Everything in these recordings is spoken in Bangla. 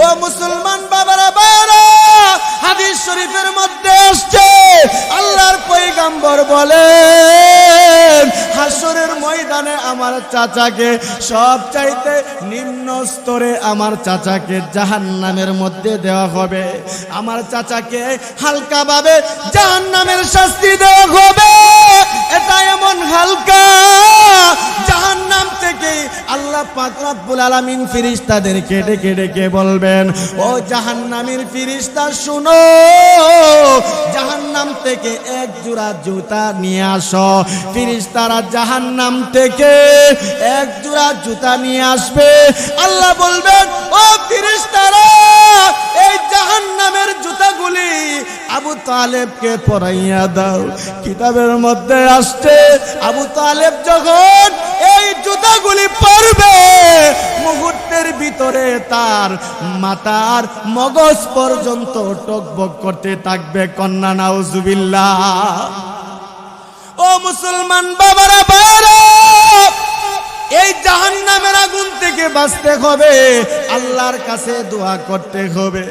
ও মুসলমান বাবারা ভাইরা, হাদিস শরীফের মধ্যে আসছে আল্লাহর পয়গম্বর বলেন, হাসরের ময়দানে আমার চাচাকে সবচাইতে নিম্ন স্তরে আমার চাচাকে জাহান্নামের মধ্যে দেওয়া হবে। আমার চাচাকে হালকাভাবে জাহান্নামের শাস্তি দেওয়া হবে। এটা এমন হালকা, জাহান্নাম থেকে আল্লাহ পাক রব্বুল আলামিন ফেরেশতাদেরকে ডেকে ডেকে বলবেন, ও জাহান্নামের ফেরেশতা শুনো, জাহান্নাম থেকে এক জোড়া জুতা নিয়ে আসো। ফেরেশতারা জাহান্নাম থেকে এক জোড়া জুতা নিয়ে আসবে। আল্লাহ বলবেন, ও ফেরেশতারা, এই জাহান্নামের জুতাগুলি আবু তালেবকে পরাইয়া দাও। কিতাবের মধ্যে আসছে আবু তালেব যখন এই জুতাগুলি পরবে, মুহূর্তের ভিতরে তার মাথার মগজ পর্যন্ত টকবক করতে থাকবে। কন্যা নাউজুবিল্লাহ। ও মুসলমান বাবারা ভাইরা, এই জাহান্নামের আগুন থেকে বাঁচতে হবে, আল্লাহর কাছে দোয়া করতে হবে।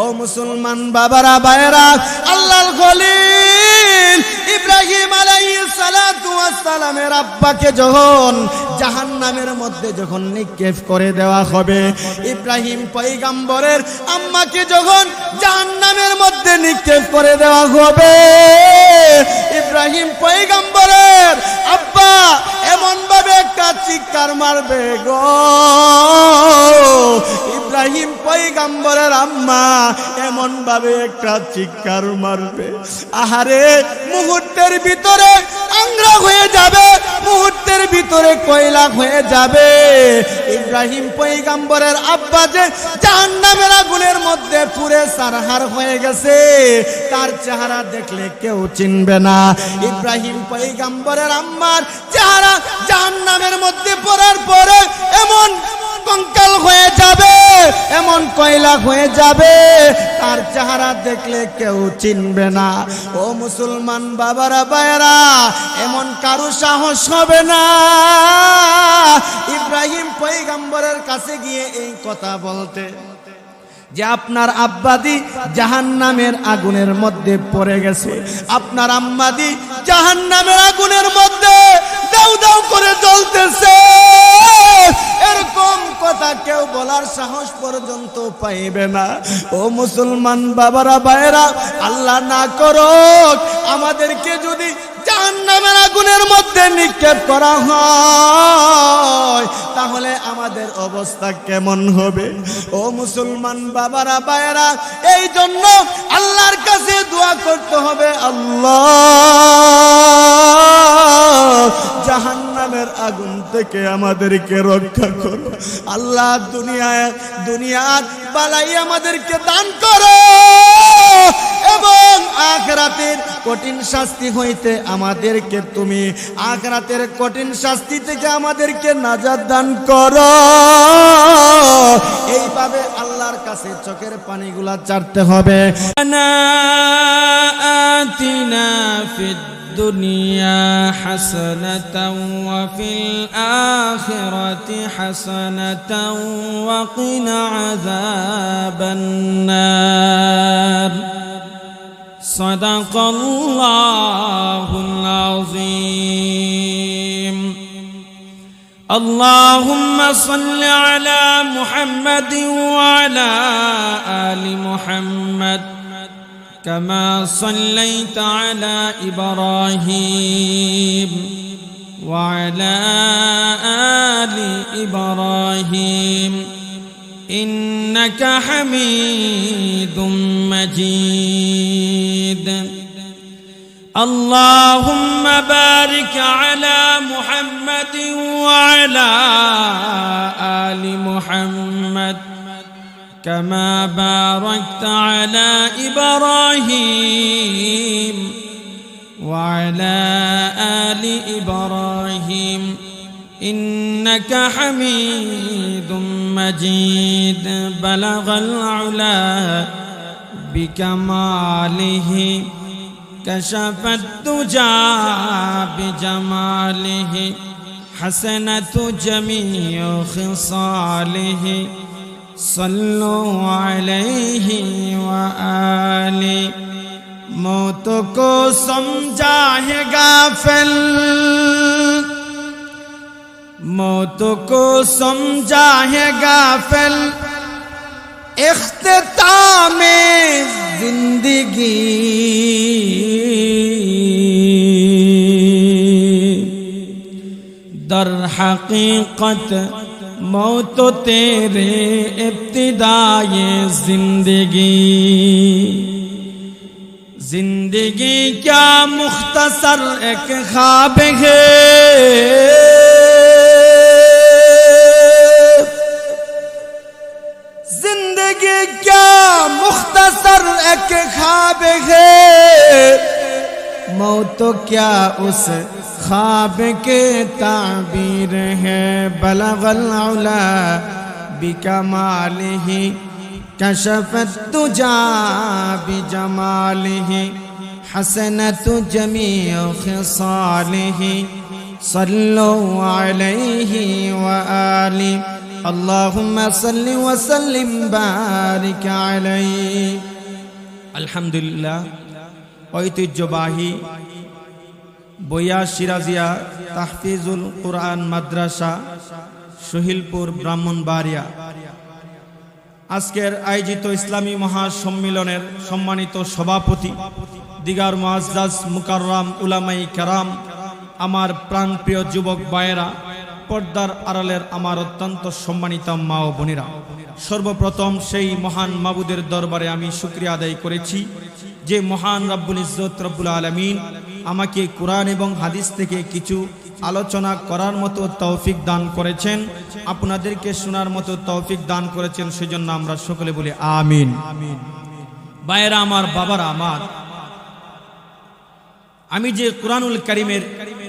ও মুসলমান বাবারা ভাইরা, আল্লাহর খলিল ইব্রাহিম আলাইহিস সালাতু ওয়াস সালামের আব্বাকে যখন জাহান্নামের মধ্যে যখন নিক্ষেপ করে দেওয়া হবে, ইব্রাহিম পয়গম্বরের আম্মাকে যখন জাহান্নামের মধ্যে নিক্ষেপ করে দেওয়া হবে, ইব্রাহিম পয়গম্বরের আব্বা এমন ভাবে একটা চিৎকার মারবে গো, ইব্রাহিম পয়গম্বরের আম্মা এমন ভাবে একটা চিৎকার মারবে, আহারে মুহূর্তের ভিতরে আংরা হয়ে যাবে, মুহূর্তের ভিতরে কয়লা হয়ে যাবে। ইব্রাহিম পয়গম্বরের আব্বা যে জাহান্নামের আগুনের মধ্যে পুরে সারহার হয়ে গেছে, তার চেহারা দেখলে কেউ চিনবে না। ইব্রাহিম পয়গম্বরের আম্মার চেহারা জাহান্নামের মধ্যে পড়ার পরে এমন কঙ্কাল হয়ে যাবে, এমন কয়লা হয়ে যাবে, তার চেহারা দেখলে কেউ চিনবে না। ও মুসলমান বাবারা ভাইরা, এমন কারো সাহস হবে না ইব্রাহিম পয়গম্বরের কাছে গিয়ে এই কথা বলতে যে আপনার আব্বাদি জাহান্নামের আগুনের মধ্যে পড়ে গেছে, আপনার আম্মাদি জাহান্নামের আগুনের মধ্যে দাউ দাউ করে জ্বলতেছে। এরকম কথা কেউ বলার সাহস পর্যন্ত পাইবে না। ও মুসলমান বাবারা ভাইরা, আল্লাহ না করুক আমাদেরকে যদি জাহান্নামের আগুনের মধ্যে নিক্ষেপ করা হয়, তাহলে আমাদের অবস্থা কেমন হবে? ও মুসলমান বাবারা ভাইরা, এই জন্য আল্লাহর কাছে দোয়া করতে হবে, আল্লাহ জাহান্নামের আগুন থেকে আমাদেরকে রক্ষা করো। আল্লাহ দুনিয়ার বালাই আমাদেরকে দান করো এবং আখিরাতের কঠিন শাস্তি হইতে আমাদেরকে তুমি আখিরাতের কঠিন শাস্তি থেকে আমাদেরকে নাজাত দান করো। এইভাবে আল্লাহর কাছে চোখের পানিগুলা চাটতে হবে। আতিনা ফিদ দুনিয়া হাসানাতাও ওয়া ফিল আখিরাতি হাসানাতাও ওয়া কিনা আযাবান নার। সাদাকাল্লাহুল আযীম। আল্লাহুম্মা সাল্লি আলা মুহাম্মাদিন ওয়া আলা আলি মুহাম্মাদ كما صليت على إبراهيم وعلى آل إبراهيم إنك حميد مجيد. اللهم بارك على محمد وعلى آل محمد كما باركت على إبراهيم وعلى آل إبراهيم إنك حميد مجيد. بلغ العلا بكماله كشف الدجى بجماله حسنة جميع خصاله सल्लु अलैहि व आलि। मौत को समझा है गाफिल, मौत को समझा है गाफिल, इख्तितामे जिंदगी। दर हकीकत मौत तेरे इब्तिदाए जिंदगी। जिंदगी क्या मुख्तसर एक ख्वाब है, जिंदगी क्या मुख्तसर एक ख्वाब है। मौत क्या उस ख्वाब के ताबीर है। बलगल उला बिकमालिही कशफत तुजा बिजमालिही हसनत जमीअ खिसालिही। सल्लु अलैहि व आलि। अल्लाहुम्मा सल्लि व सल्लिम बारिक अलैहि। अल्हम्दुलिल्लाह। ঐতিহ্যবাহী বইয়া সিরাজিয়া তাহফিজুল কুরআন মাদ্রাসা শহীলপুর ব্রাহ্মণবাড়িয়া আজকের আয়োজিত ইসলামী মহাসম্মেলনের সম্মানিত সভাপতি দিগার মুআজ্জাজ মুকাররম উলামাই কেরাম, আমার প্রাণপ্রিয় যুবক ভাইয়েরা, পর্দার আড়ালের আমার অত্যন্ত সম্মানিত মা ও বোনেরা, সর্বপ্রথম সেই মহান মাবুদের দরবারে আমি শুকরিয়া আদায় করেছি যে মহান রব্বুল ইজ্জত রব্বুল আলামিন আমাকে কোরআন এবং হাদিস থেকে কিছু আলোচনা করার মতো তৌফিক দান করেছেন, আপনাদেরকে শোনার মতো তৌফিক দান করেছেন। সেজন্য আমরা সকলে বলি আমিন। ভাইয়েরা আমার, বাবারা আমার, আমি যে কুরআনুল কারীমের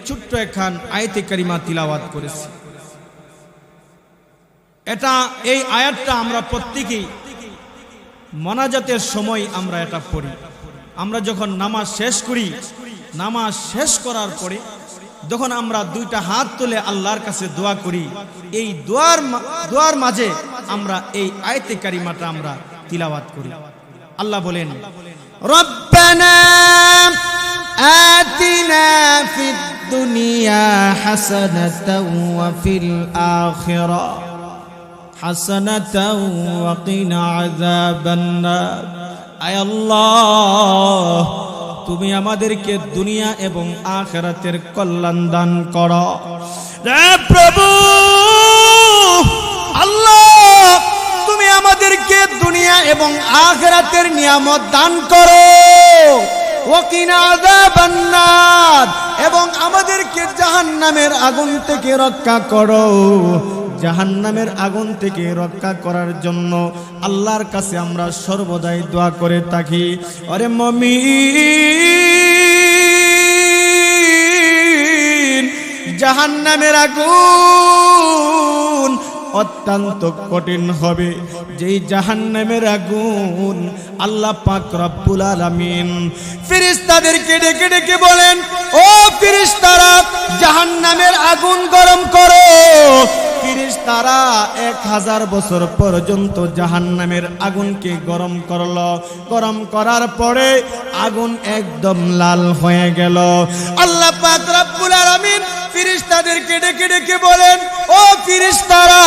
ছোট্ট একখান আয়াতে কারিমা তিলাওয়াত করেছি, এই আয়াতটা আমরা প্রত্যেকেই মোনাজাতের সময় আমরা এটা পড়ি। আমরা যখন নামাজ শেষ করি, নামাজ শেষ করার পরে যখন আমরা দুইটা হাত তুলে আল্লাহর কাছে দোয়া করি, এই দোয়ার মাঝে আমরা এই আয়াতে কারিমাটা আমরা তিলাওয়াত করি। আল্লাহ বলেন, রব্বানা আতিনা ফিদ দুনিয়া হাসানাতাও ওয়া ফিল আখিরা হাসানাতাও ওয়া কিনা আযাবান নার। আয় আল্লাহ, তুমি আমাদেরকে দুনিয়া এবং আখিরাতের কল্যাণ দান করো। হে প্রভু আল্লাহ, তুমি আমাদেরকে দুনিয়া এবং আখিরাতের নিয়ামত দান করো। ওয়া কিনা আযাবান নার, এবং আমাদেরকে জাহান্নামের আগুন থেকে রক্ষা করো। জাহান্নামের আগুন থেকে রক্ষা করার জন্য আল্লাহর কাছে আমরা সর্বদাই দোয়া করে থাকি। আরে মুমিন, জাহান্নামের আগুন অত্যন্ত কঠিন হবে। যেই জাহান্নামের আগুন আল্লাহ পাক রব্বুল আলামিন ফেরেশতাদেরকে ডেকে ডেকে বলেন, ও ফেরেশতারা, জাহান্নামের আগুন গরম করো। ফেরেশতারা 1000 বছর পর্যন্ত জাহান্নামের আগুনকে গরম করলো। গরম করার পরে আগুন একদম লাল হয়ে গেল। আল্লাহ পাক রব্বুল আলামিন ফেরেশতাদেরকে ডেকে ডেকে বলেন, ও ফেরেশতারা,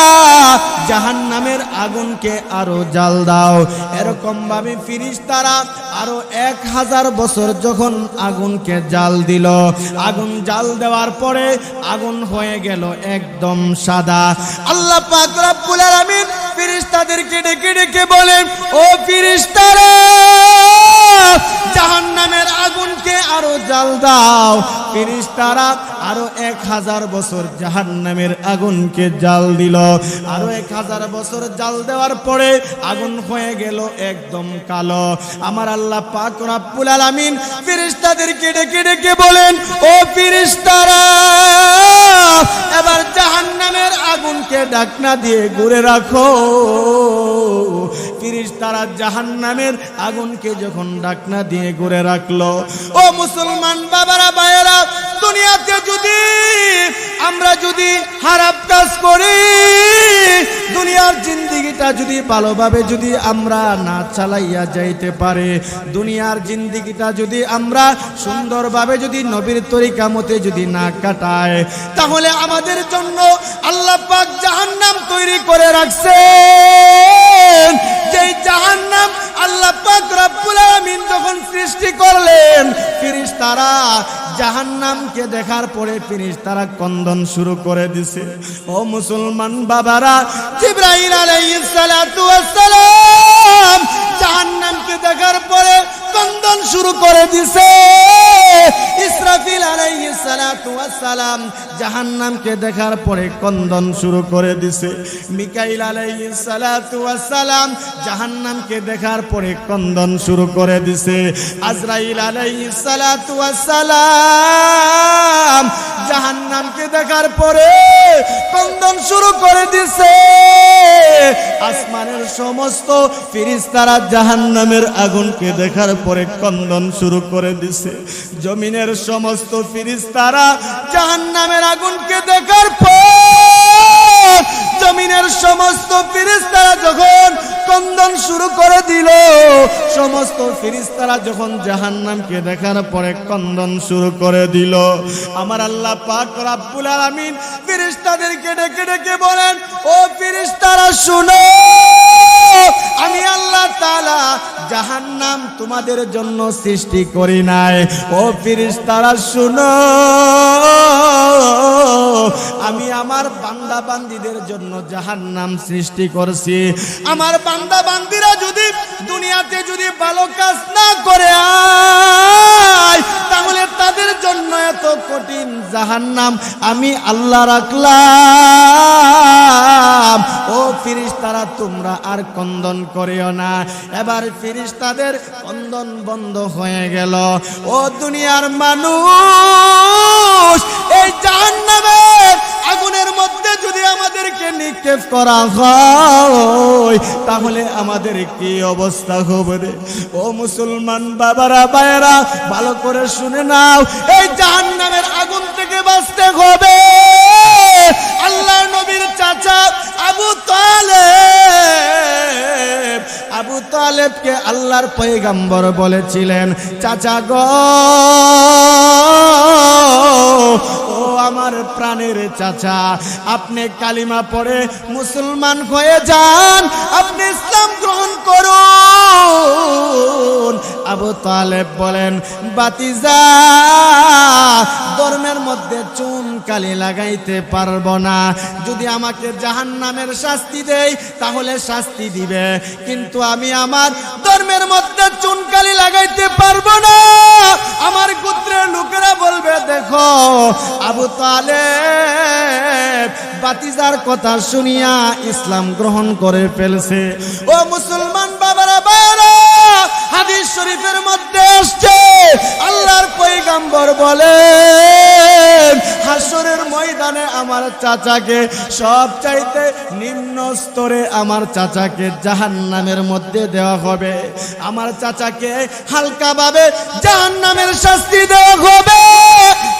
জাহান্নামের আগুনকে আরো জাল দাও। এরকম ভাবে ফেরেশতারা আরো 1000 বছর যখন আগুনকে জাল দিল, আগুন জাল দেওয়ার পরে আগুন হয়ে গেল একদম সাদা। আল্লাহ পাক রব্বুল আলামিন ফেরেশতাদেরকে ডেকে ডেকে বলেন, ও ফেরেশতারা, জাহান্নামের আগুনকে আরো জাল দাও। ফেরেশতারা আরো 1000 বছর জাহান্নামের আগুনকে জাল দিল। আরো 1000 বছর জাল দেওয়ার পরে আগুন হয়ে গেল একদম কালো। আমার আল্লাহ পাক রব্বুল আলামিন ফেরেশতাদেরকে ডেকে ডেকে বলেন, ও ফেরেশতারা, এবার জাহান্নামের আগুনকে ঢাকনা দিয়ে ঘুরে রাখো। ফেরেশতারা জাহান্নামের আগুনকে যখন ঢাকনা দিয়ে ঘুরে রাখলো, ও মুসলমান বাবারা বাবারা ভাইয়েরা, দুনিয়াতে যদি আমরা যদি খারাপ কাজ করি, দুনিয়ার জিন্দেগিটা যদি ভালোভাবে যদি আমরা না চালাইয়া যাইতে পারে, দুনিয়ার জিন্দেগিটা যদি আমরা সুন্দরভাবে যদি নবীর তরিকা মতে যদি না কাটায়, তাহলে আমাদের জন্য আল্লাহ পাক জাহান্নাম তৈরি করে রাখছেন। যেই জাহান্নাম আল্লাহ পাক রব্বুল আলামিন যখন সৃষ্টি করলেন, ফেরেশতারা জাহান্নামকে দেখার পরে ফেরেশতারা ক্রন্দন শুরু করে দিছে। ও মুসলমান বাবারা, জিবরাইল আলাইহিস সালাতু ওয়াস সালাম জাহান্নামকে দেখার পরে ক্রন্দন শুরু করে দিছে। ইসরাফিল আলাইহিস সালাতু ওয়াস সালাম জাহান্নামকে দেখার পরে ক্রন্দন শুরু করে দিছে। মিকাইল আলাইহিস সালাতু ওয়াস সালাম জাহান্নামকে দেখার পরে ক্রন্দন শুরু করে দিছে। আজরাইল আলাইহিস সালাতু ওয়াস সালাম জাহান্নামকে দেখার পরে ক্রন্দন শুরু করে দিছে। আসমানের সমস্ত ফেরেশতারা জাহান্নামের আগুনকে দেখার পরে ক্রন্দন শুরু করে দিছে। জমিনের সমস্ত ফেরেশতারা জাহান্নামের আগুনকে দেখার পর, জমিনের সমস্ত ফেরেশতারা যখন ক্রন্দন শুরু করে দিল, সমস্ত ফেরেশতারা যখন জাহান্নামকে দেখার পরে ক্রন্দন শুরু করে দিল, আমার আল্লাহ পাক রব্বুল আলামিন ফেরেশতাদেরকে ডেকে ডেকে বলেন, ও ফেরেশতারা শুনো, আমি আল্লাহ তাআলা জাহান্নাম তোমাদের জন্য সৃষ্টি করি নাই। ও ফেরেশতারা শুনো, আমি আমার বান্দা বান্দীদের জন্য জাহান্নাম সৃষ্টি করছি। আমার বান্দা বান্দীরা যদি দুনিয়াতে যদি ভালো কাজ না করে আয়, তাহলে তাদের জন্য এত কঠিন জাহান্নাম আমি আল্লাহ রাখলাম। ও ফেরেশতারা, তোমরা আর ক্রন্দন করিও না। এবার ফেরেশতাদের ক্রন্দন বন্ধ হয়ে গেল। ও দুনিয়ার মানুষ, এই জাহান্নামের আগুনের মধ্যে যদি আমাদেরকে নিক্ষেপ করা হয়, তাহলে আমাদের কি অবস্থা হবে? ও মুসলমান বাবারা ভাইয়েরা, ভালো করে শুনে নাও, এই জাহান্নামের আগুন থেকে বাঁচতে হবে। আল্লাহর নবীর চাচা আবু তালেব, আবু তালেবকে আল্লাহর পয়গম্বর বলেছিলেন, চাচা গো, ও আমার প্রাণের চাচা, আপনি কালিমা পড়ে মুসলমান হয়ে যান, আপনি ইসলাম গ্রহণ করুন। আবু তালেব বলেন, বাতিজা, ধর্মের মধ্যে চুন কালি লাগাইতে পারবো না। যদি আমাকে জাহান্নামের শাস্তি দেয় তাহলে শাস্তি দিবে, কিন্তু আমি আমার ধর্মের মধ্যে চুন কালি লাগাইতে পারবো না। আমার গোত্রের লোকেরা বলবে, দেখো আবু তালেব বাতিজার কথা শুনিয়া ইসলাম গ্রহণ করে ফেলছে। ও মুসলমান বাবারা ভাইরা, হাদিস শরীফের মধ্যে আসছে, আল্লাহর পয়গম্বর বলেন, হাসরের ময়দানে আমার চাচাকে সবচাইতে নিম্ন স্তরে আমার চাচাকে জাহান্নামের মধ্যে দেওয়া হবে। আমার চাচাকে হালকাভাবে জাহান্নামের শাস্তি দেওয়া হবে।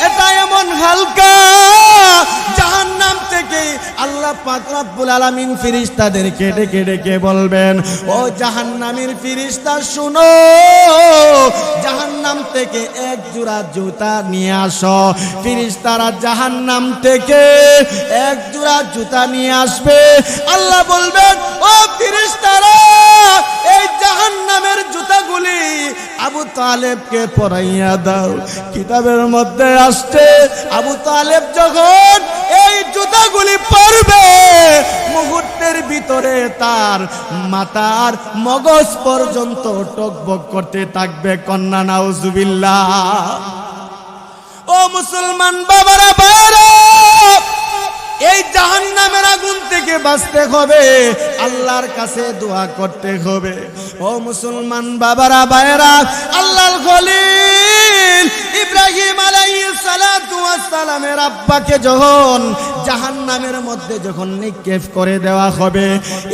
এটা এমন হালকা, জাহান্নাম থেকে আল্লাহ পাক রব্বুল আলামিন ফেরেশতাদেরকে ডেকে ডেকে বলবেন, ও জাহান্নামের ফেরেশতা শুনো, জাহান্নাম থেকে এক জোড়া জুতা নিয়ে আসো। ফেরেশতারা জাহান্নাম থেকে এক জোড়া জুতা নিয়ে আসবে। আল্লাহ বলবেন, ও ফেরেশতারা, এই জাহান্নামের জুতাগুলি আবু তালেবকে পরাইয়া দাও। কিতাবের মধ্যে আসছে, আবু তালেব যখন এই জুতাগুলি পরবে, মুহূর্তের ভিতরে তার মাথার মগজ পর্যন্ত টকবক করতে থাকবে। কন্যা নাউজুবিল্লাহ। ও মুসলমান বাবারা ভাইরা, এই জাহান্নামের আগুন থেকে বাঁচতে হবে, আল্লাহর কাছে দোয়া করতে হবে। ও মুসলমান বাবারা ভাইরা, আল্লাহর খলিল ইব্রাহিম আলাইহিস সালাতু ওয়াস সালামের আব্বাকে যখন জাহান্নামের মধ্যে যখন নিক্ষেপ করে দেওয়া হবে,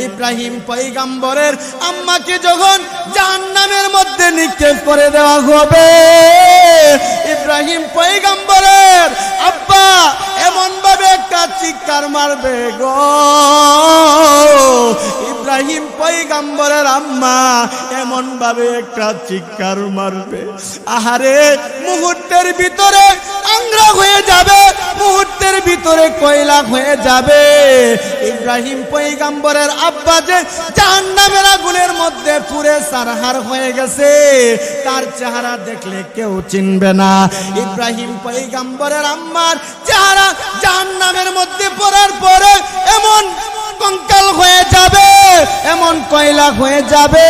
ইব্রাহিম পয়গম্বরের আম্মাকে যখন জাহান্নামের মধ্যে নিক্ষেপ করে দেওয়া হবে, ইব্রাহিম পয়গম্বরের আব্বা এমন ভাবে একটা চিৎকার মারবে গো, ইব্রাহিম পয়গম্বরের আম্মা এমন ভাবে একটা চিৎকার মারবে, আহারে মুহূর্তের ভিতরে আংরা হয়ে যাবে, মুহূর্তের ভিতরে কয়লা হয়ে যাবে। ইব্রাহিম পয়গম্বরের আব্বা যে জাহান্নামের আগুনের মধ্যে পুড়ে সারহার হয়ে গেছে, তার চেহারা দেখলে কেউ চিনবে না। ইব্রাহিম পয়গম্বরের আম্মার চেহারা জাহান্নামের মধ্যে পড়ার পরে এমন কঙ্কাল হয়ে যাবে, এমন কয়লা হয়ে যাবে,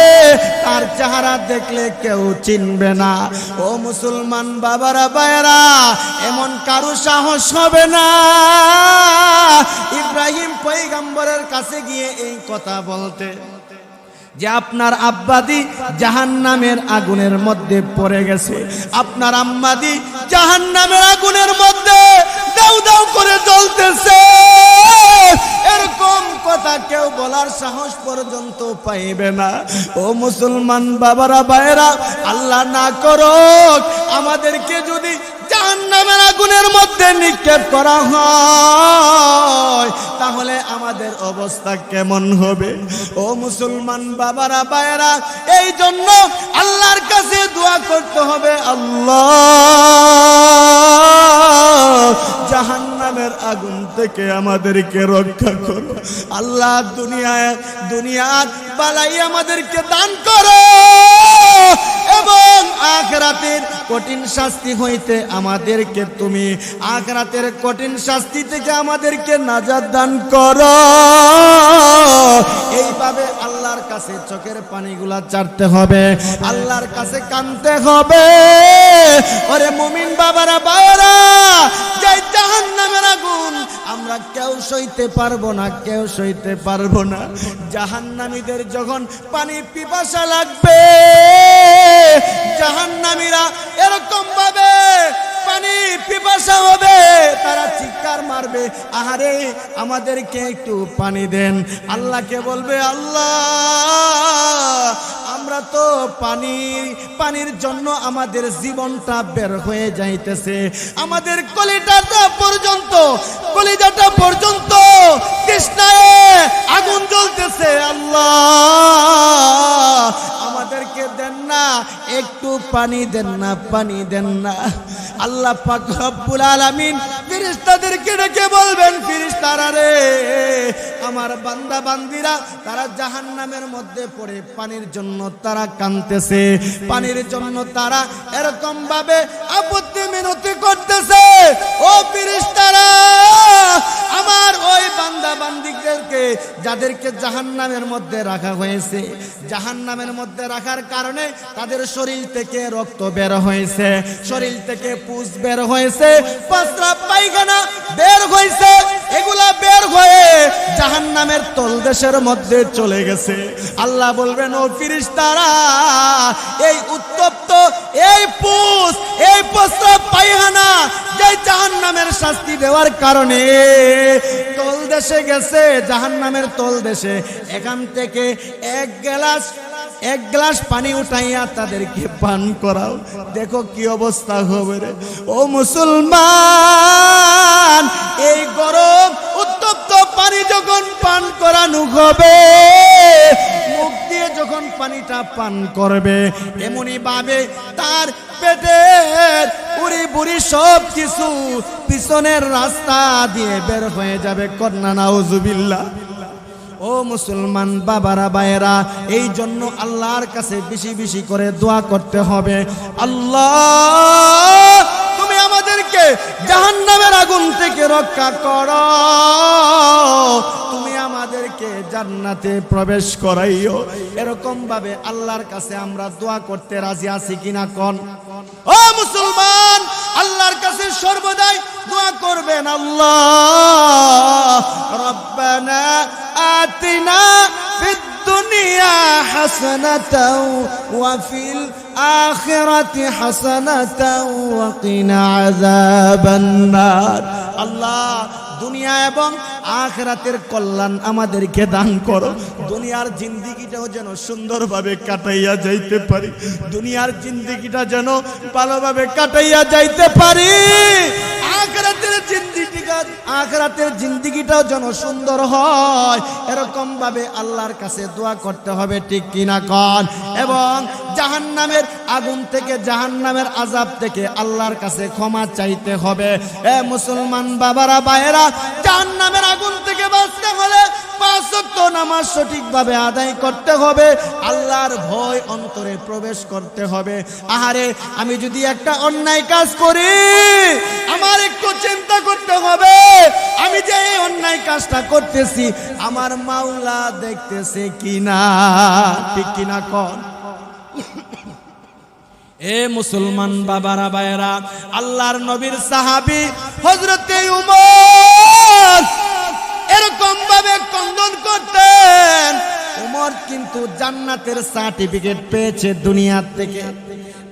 তার চেহারা দেখলে কেউ চিনবে না। ও মুসলমান বাবারা ভাইরা, এমন কারো সাহস হবে না ইব্রাহিম পয়গম্বরের কাছে গিয়ে এই কথা বলতে যে আপনার আব্বাদি জাহান্নামের আগুনের মধ্যে পড়ে গেছে, আপনার আম্মাদি জাহান্নামের আগুনের মধ্যে দাউ দাউ করে জ্বলতেছে। এরকম কথা কেউ বলার সাহস পর্যন্ত পাইবে না। ও মুসলমান বাবারা ভাইরা, আল্লাহ না করুক আমাদেরকে যদি জাহান্নামের আগুনের মধ্যে নিক্ষেপ করা হয়, তাহলে আমাদের অবস্থা কেমন হবে? ও মুসলমান বাবারা ভাইরা, এই জন্য আল্লাহর কাছে দোয়া করতে হবে, আল্লাহ জাহান্নামের আগুন থেকে আমাদেরকে রক্ষা করো। আল্লাহ দুনিয়ার বালাই আমাদেরকে দান করো এবং আখিরাতের কঠিন শাস্তি হইতে আমাদেরকে তুমি আখিরাতের কঠিন শাস্তি থেকে আমাদেরকে নাজাত দান করো। এইভাবে আল্লাহর কাছে চোখের পানিগুলা চাটতে হবে, আল্লাহর কাছে কাঁদতে হবে। ওরে মুমিন বাবারা ভাইরা, যে জাহান্নামের আগুন আমরা কেউ সইতে পারবো না, কেউ সইতে পারবো না। জাহান্নামীদের যখন পানি পিপাসা লাগবে, জাহান্নামীরা এরকম ভাবে পানি পিপাসা হবে, তারা চিৎকার মারবে, আহারে আমাদেরকে একটু পানি দেন। আল্লাহকে বলবে, আল্লাহ আমরা তো পানির জন্য আমাদের জীবনটা বের হয়ে যাইতেছে, আমাদের কলিজাটা পর্যন্ত তৃষ্ণায় আগুন জ্বলতেছে, আল্লাহ আমাদেরকে দেন না, একটু পানি দেন না, পানি দেন না। আল্লাহ পাক রব্বুল আলামিন ফেরেশতাদেরকে ডেকে বলবেন, ফেরেশতারা রে, আমার বান্দা বান্দিরা তারা জাহান্নামের মধ্যে পড়ে পানির জন্য তারা কাঁদতেছে, পানির জন্য তারা এরকম ভাবে আপত্তি মিনতি করতেছে। ও ফেরেশতারা, আমার ওই বান্দা বান্দিদেরকে যাদেরকে জাহান্নামের মধ্যে রাখা হয়েছে, জাহান্নামের মধ্যে রাখার কারণে তাদের শরীর থেকে রক্ত বের হয়েছে, শরীর থেকে পুষ বের হয়েছে, প্রস্রাব পায়খানা বের হয়েছে, এগুলা বের হয়ে জাহান্নামের তলদেশের মধ্যে চলে গেছে। আল্লাহ বলবেন, ও ফেরেশতারা, এই উত্তপ্ত এই পুষ, এই প্রস্রাব পায়খানা যে জাহান্নামের শাস্তি দেওয়ার কারণে তলদেশে গেছে, জাহান্নামের তলদেশে, এখান থেকে এক গ্লাস পানি উঠাইয়া তাদেরকে পান করাও, দেখো কি অবস্থা হবে রে। ও মুসলমান, এই গরম উত্তপ্ত পানি যখন পান করানো হবে, মুখ দিয়ে যখন পানিটা পান করবে, এমনই ভাবে তার পেটের পুরি বুড়ি সব কিছু পিছনের রাস্তা দিয়ে বের হয়ে যাবে। কন্যা নাউজুবিল্লাহ। ও মুসলমান বাবারা ভাইরা, এই জন্য আল্লাহর কাছে বেশি বেশি করে দোয়া করতে হবে, আল্লাহ তুমি আমাদেরকে জাহান্নামের আগুন থেকে রক্ষা করো, তুমি আমাদেরকে জান্নাতে প্রবেশ করাইও। এরকম ভাবে আল্লাহর কাছে আমরা দোয়া করতে রাজি আছি কিনা কোন? ও মুসলমান, আল্লাহর কাছে সর্বদাই দোয়া করবেন, আল্লাহ রব্বানা আতিনা ফিদ দুনিয়া হাসানাতাও ওয়া ফিল আখিরাতি হাসানাতাও ওয়া কিনা আযাবান নার। আল্লাহ দুনিয়া এবং আখিরাতের কল্যাণ আমাদেরকে দান করো। দুনিয়ার জিন্দেগিটাও যেন সুন্দরভাবে কাটাইয়া যাইতে পারি, দুনিয়ার জিন্দেগিটা যেন ভালোভাবে কাটাইয়া যাইতে পারি। আখিরাতের জিন্দেগিটাও যেন সুন্দর হয়, এরকম ভাবে আল্লাহর কাছে দোয়া করতে হবে, ঠিক কিনা কন? এবং জাহান্নামের আগুন থেকে, জাহান্নামের আযাব থেকে আল্লাহর কাছে ক্ষমা চাইতে হবে। এ মুসলমান বাবারা ভাইয়েরা, জাহান্নামের আগুন থেকে বাঁচতে হলে 5 ওয়াক্ত নামাজ সঠিকভাবে আদায় করতে হবে, আল্লাহর ভয় অন্তরে প্রবেশ করতে হবে। আহারে, আমি যদি একটা অন্যায় কাজ করি, আমার একটু চিন্তা করতে হবে, আমি যে এই অন্যায় কাজটা করতেছি আমার মাওলা দেখতেছে কিনা, ঠিক কিনা কন? এ মুসলমান বাবারা ভাইয়েরা, আল্লাহর নবীর সাহাবী হযরতে উমর এরকম ভাবে কন্দন করতেন। উমর কিন্তু জান্নাতের সার্টিফিকেট পেয়েছে দুনিয়া থেকে।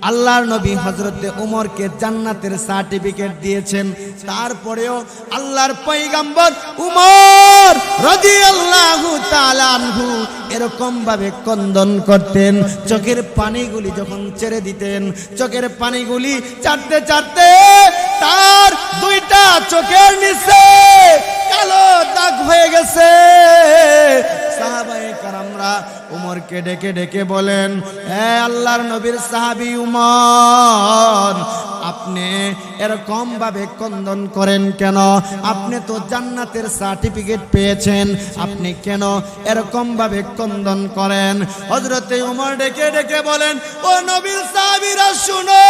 আল্লাহর নবী হযরতে উমরকে জান্নাতের সার্টিফিকেট দিয়েছেন, তারপরেও আল্লাহর পয়গম্বর উমর রাদিয়াল্লাহু তাআলা আনহু এরকম ভাবে কন্দন করতেন। চোখের পানিগুলি যখন ছেড়ে দিতেন, চোখের পানিগুলি চাটতে চাটতে তার 2টা চোখের নিচে কালো দাগ হয়ে গেছে। সাহাবায়ে কেরামরা উমরকে ডেকে ডেকে বলেন, হে আল্লাহর নবীর সাহাবী উমর, আপনি এরকম ভাবে কন্দন করেন কেন? আপনি তো জান্নাতের সার্টিফিকেট পেয়েছেন, আপনি কেন এরকম ভাবে কন্দন করেন? হযরতে উমর ডেকে ডেকে বলেন, ও নবীর সাহাবীরা শুনো,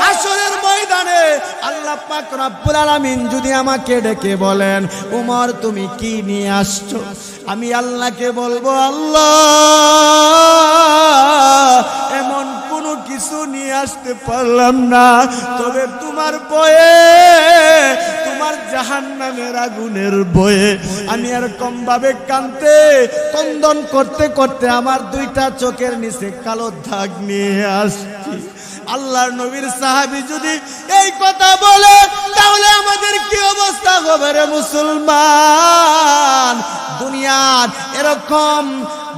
হাসরের ময়দানে আল্লাহ পাক রব্বুল আলামিন যদি আমাকে ডেকে বলেন, উমর তুমি কি নিয়ে আসছো, আমি আল্লাহকে বলবো, আল্লাহ এমন কোনো কিছু নিয়ে আসতে পারলাম না, তবে তোমার ভয়ে, তোমার জাহান্নামের আগুনের ভয়ে আমি এরকম ভাবে কাঁদতে কন্দন করতে করতে আমার 2টা চোখের নিচে কালো দাগ নিয়ে আসছি। আল্লাহর নবীর সাহাবী যদি এই কথা বলে, তাহলে আমাদের কি অবস্থা হবে রে মুসলমান? দুনিয়ার এরকম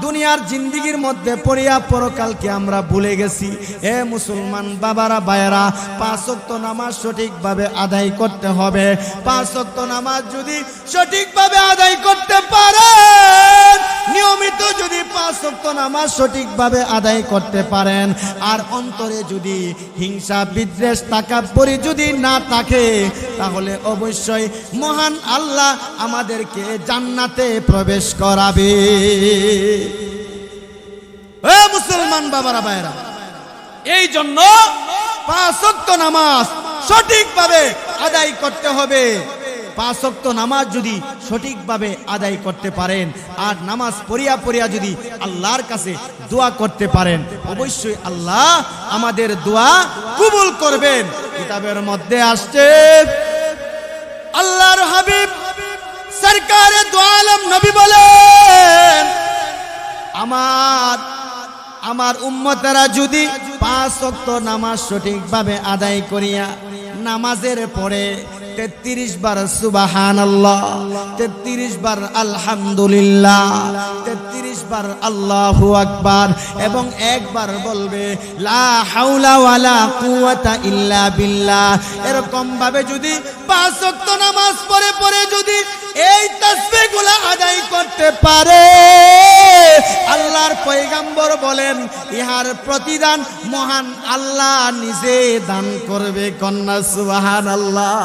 দুনিয়ার জিন্দেগির মধ্যে পড়িয়া পরকালকে আমরা ভুলে গেছি। হে মুসলমান বাবারা ভাইয়েরা, 5 ওয়াক্ত নামাজ সঠিকভাবে আদায় করতে হবে। 5 ওয়াক্ত নামাজ যদি সঠিকভাবে আদায় করতে পারেন, নিয়মিত যদি 5 ওয়াক্ত নামাজ সঠিকভাবে আদায় করতে পারেন, আর অন্তরে যদি হিংসা বিদ্বেষ তাকাব্বুরি যদি না থাকে, তাহলে অবশ্যই মহান আল্লাহ আমাদেরকে জান্নাতে প্রবেশ করাবে। এ মুসলমান বাবারা ভাইরা, এই জন্য 5 ওয়াক্ত নামাজ সঠিকভাবে আদায় করতে হবে। 5 ওয়াক্ত নামাজ যদি সঠিকভাবে আদায় করতে পারেন, আর নামাজ পড়িয়া পড়িয়া যদি আল্লাহর কাছে দোয়া করতে পারেন, অবশ্যই আল্লাহ আমাদের দোয়া কবুল করবেন। কিতাবের মধ্যে আসছে, আল্লাহর হাবিব সরকারে দু আলম নবী বলেন, আমার উম্মতেরা যদি 5 ওয়াক্ত নামাজ সঠিকভাবে আদায় করিয়া নামাজের পরে 33 বার সুবহানাল্লাহ, 33 বার আলহামদুলিল্লাহ, 33 বার আল্লাহু আকবার, এবং একবার বলবে লা হাওলা ওয়ালা কুওয়াতা ইল্লা বিল্লাহ, এরকম ভাবে যদি 5 ওয়াক্ত নামাজ পড়ে পড়ে যদি এই তাসবিহগুলো আদায় করতে পারে, আল্লাহর পয়গম্বর বলেন ইহার প্রতিদান মহান আল্লাহ নিজে দান করবে। কন্যা সুবহানাল্লাহ।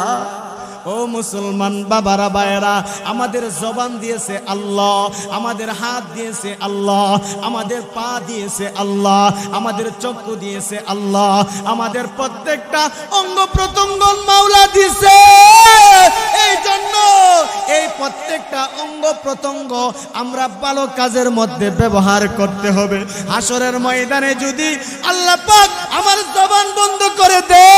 ও মুসলমান বাবারা ভাইয়েরা, আমাদের জবান দিয়েছে আল্লাহ, আমাদের হাত দিয়েছে আল্লাহ, আমাদের পা দিয়েছে আল্লাহ, আমাদের চক্ষু দিয়েছে আল্লাহ, আমাদের প্রত্যেকটা অঙ্গ প্রত্যঙ্গ মাওলা দিয়েছে। এই জন্য এই প্রত্যেকটা অঙ্গ প্রত্যঙ্গ আমরা ভালো কাজের মধ্যে ব্যবহার করতে হবে। হাসরের ময়দানে যদি আল্লাহ পাক আমার জবান বন্ধ করে দে,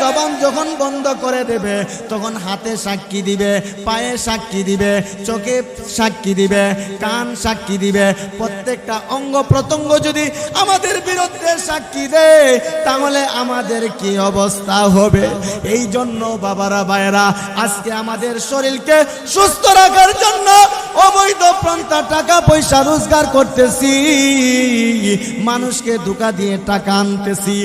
জবান যখন বন্ধ করে দেবে তখন হাতে সাক্ষী দিবে, পায়ে সাক্ষী দিবে, চোখে সাক্ষী দিবে, কান সাক্ষী দিবে। প্রত্যেকটা অঙ্গ প্রত্যঙ্গ যদি আমাদের বিরুদ্ধে সাক্ষী দেয় তাহলে আমাদের কি অবস্থা হবে? এই জন্য বাবারা ভাইরা, আজকে আমাদের শরীরকে সুস্থ রাখার জন্য অবৈধ পন্থা টাকা পয়সা রোজগার করতেছি, মানুষকে ধোঁকা দিয়ে টাকা আনতেছি।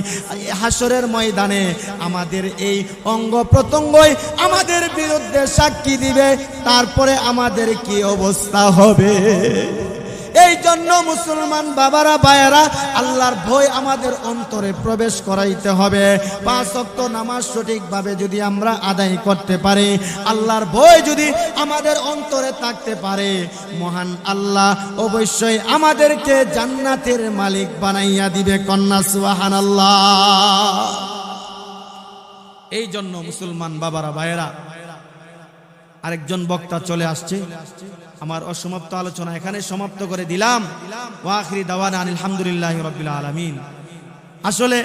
হাসরের ময়দানে আমাদের এই অঙ্গ প্রত্যঙ্গই আমাদের বিরুদ্ধে সাক্ষী দিবে, তারপরে আমাদের কি অবস্থা হবে? এই জন্য মুসলমান বাবারা ভাইয়েরা, আল্লাহর ভয় আমাদের অন্তরে প্রবেশ করাইতে হবে। 5 ওয়াক্ত নামাজ সঠিকভাবে যদি আমরা আদায় করতে পারি, আল্লাহর ভয় যদি আমাদের অন্তরে থাকতে পারে, মহান আল্লাহ অবশ্যই আমাদেরকে জান্নাতের মালিক বানাইয়া দিবে। কন্যা সুবহানাল্লাহ। এই জন্য মুসলমান বাবারা ভাইয়েরা, আরেকজন বক্তা চলে আসছে, আমার অসমাপ্ত আলোচনা এখানে সমাপ্ত করে দিলাম। ওয়া আখিরি দাওয়ানা আলহামদুলিল্লাহি রাব্বিল আলামিন। আসলে